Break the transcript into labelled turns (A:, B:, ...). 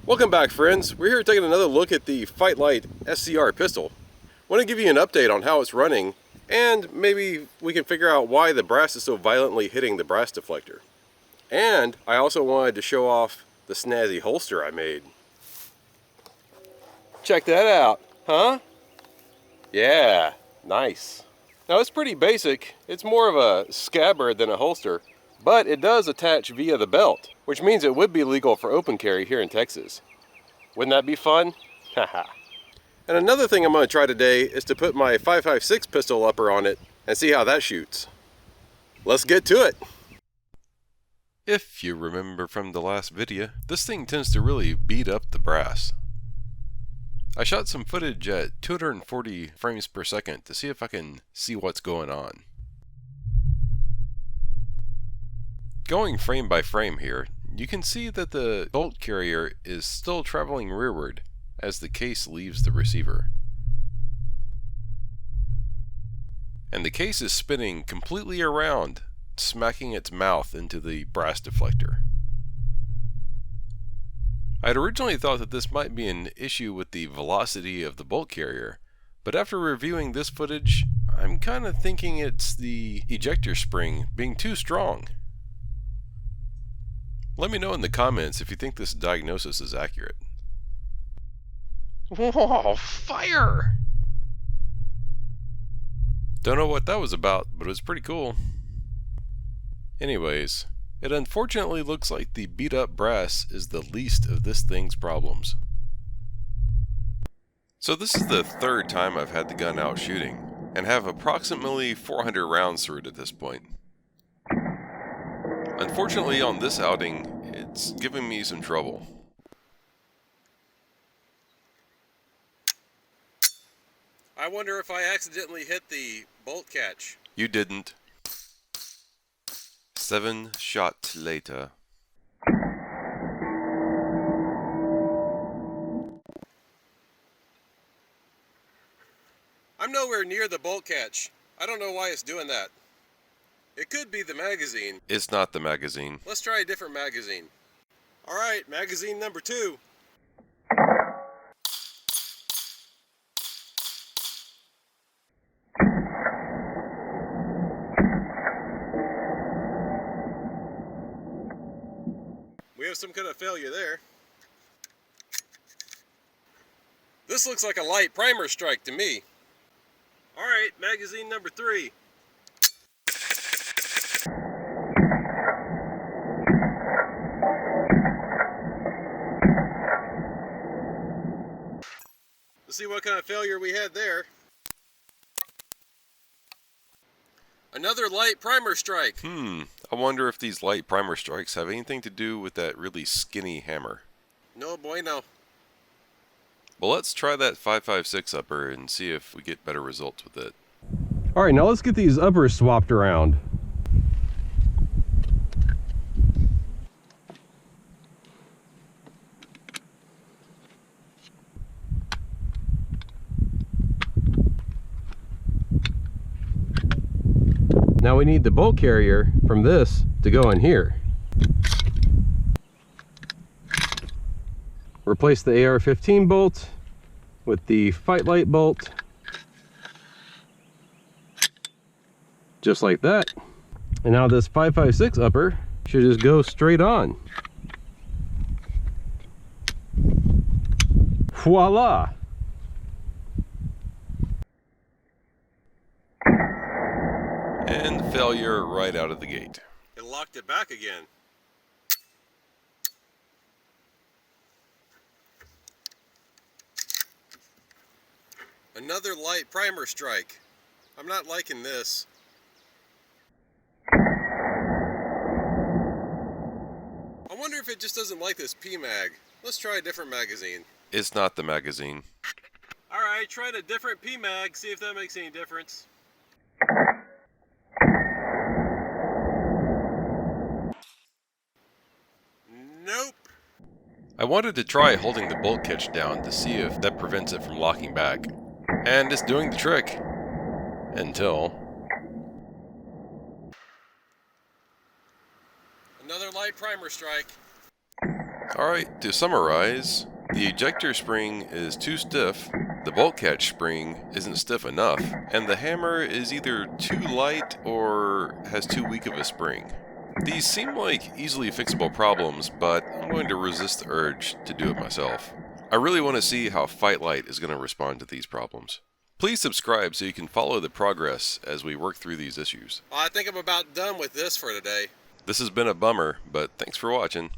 A: Welcome back, friends. We're here taking another look at the Fight Light SCR pistol. Want to give you an update on how it's running, and maybe we can figure out why the brass is so violently hitting the brass deflector. And I also wanted to show off the snazzy holster I made. Check that out, huh? Yeah, nice. Now it's pretty basic. It's more of a scabbard than a holster, but it does attach via the belt, which means it would be legal for open carry here in Texas. Wouldn't that be fun? Haha. And another thing I'm going to try today is to put my 5.56 pistol upper on it and see how that shoots. Let's get to it! If you remember from the last video, this thing tends to really beat up the brass. I shot some footage at 240 frames per second to see if I can see what's going on. Going frame by frame here, you can see that the bolt carrier is still traveling rearward as the case leaves the receiver. And the case is spinning completely around, smacking its mouth into the brass deflector. I had originally thought that this might be an issue with the velocity of the bolt carrier, but after reviewing this footage, I'm kind of thinking it's the ejector spring being too strong. Let me know in the comments if you think this diagnosis is accurate. Whoa, fire! Don't know what that was about, but it was pretty cool. Anyways, it unfortunately looks like the beat up brass is the least of this thing's problems. So this is the third time I've had the gun out shooting, and have approximately 400 rounds through it at this point. Unfortunately, on this outing, it's giving me some trouble. I wonder if I accidentally hit the bolt catch. You didn't. 7 shots later. I'm nowhere near the bolt catch. I don't know why it's doing that. It could be the magazine. It's not the magazine. Let's try a different magazine. Alright, magazine number 2. We have some kind of failure there. This looks like a light primer strike to me. Alright, magazine number 3. Let's see what kind of failure we had there. Another light primer strike. I wonder if these light primer strikes have anything to do with that really skinny hammer. No bueno. Well, let's try that 5.56 upper and see if we get better results with it. Alright, now let's get these uppers swapped around. Now we need the bolt carrier from this to go in here. Replace the AR-15 bolt with the Fight Light bolt. Just like that. And now this 5.56 upper should just go straight on. Voila! And failure right out of the gate. It locked it back again. Another light primer strike. I'm not liking this. I wonder if it just doesn't like this PMag. Let's try a different magazine. It's not the magazine. Alright, try a different PMag, see if that makes any difference. Nope. I wanted to try holding the bolt catch down to see if that prevents it from locking back. And it's doing the trick. Until... Another light primer strike. Alright, to summarize, the ejector spring is too stiff, the bolt catch spring isn't stiff enough, and the hammer is either too light or has too weak of a spring. These seem like easily fixable problems, but I'm going to resist the urge to do it myself. I really want to see how Fight Light is going to respond to these problems. Please subscribe so you can follow the progress as we work through these issues. Well, I think I'm about done with this for today. This has been a bummer, but thanks for watching.